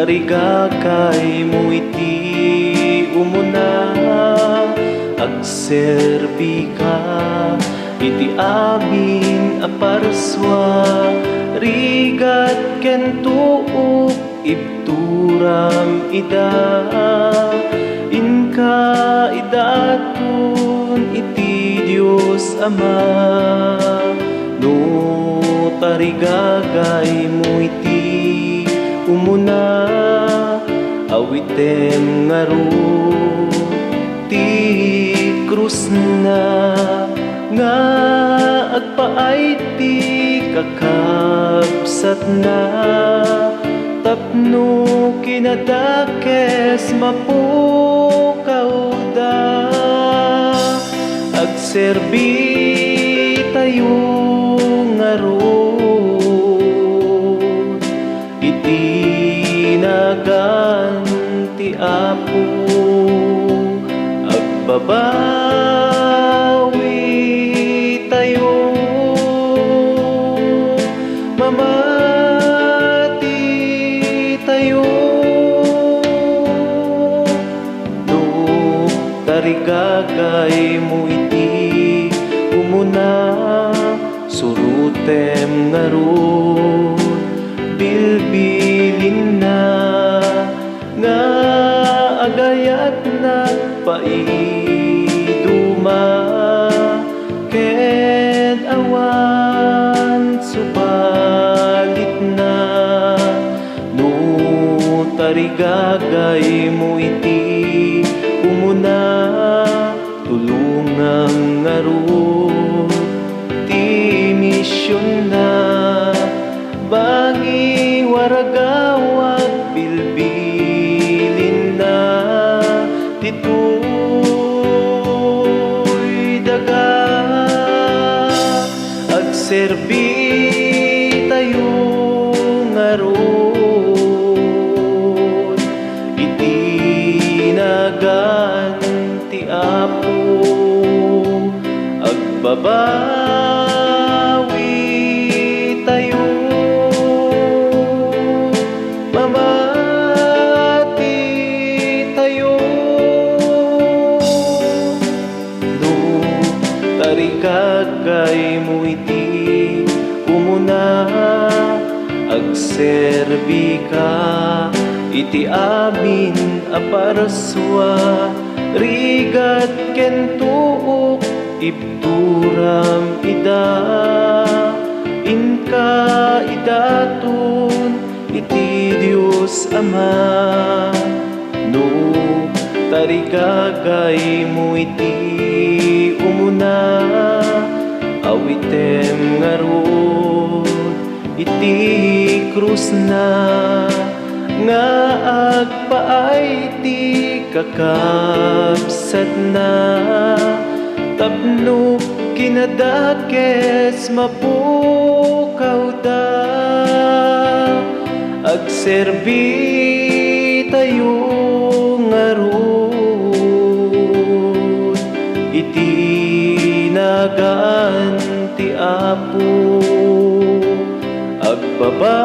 tarigakay mo iti umuna, agserbi ka iti amin a parswa, rigat ken tuop ibturam ida, inka idatun iti Diyos Ama. No tarigagay mo iti umuna, awitem ngaro ti krus na, nga agpaay ti kakabsat na, tapno kinadakes mapukaw da, agserbi tayo ngaro iti naganti Apo, agbabawi tayo, mamati tayo. No tarigagay mo iti umuna, surutem ngaro bilbilin na, nga agayat na paiduma, ken awan subalit na. No tarigagay mo iti umuna, tulungang ngaro ti misyon na, bangi waragawag bilbilin na, dito'y daga agserbi tayo ngaron iti naganti Apo, agbabawi tayo, mamati tayo. No tarigagay mo iti umuna, agserbi ka iti amin a parswa, rigat ken tuok ibturam ida, inka idatun iti Diyos Ama. No tarigagay mo iti umuna, awitem ngaro iti krus na, nga agpaay ti kakabsat na, tapno kinadakes mapukaw da, agserbi tayo ngaron iti naganti Apo, agbaba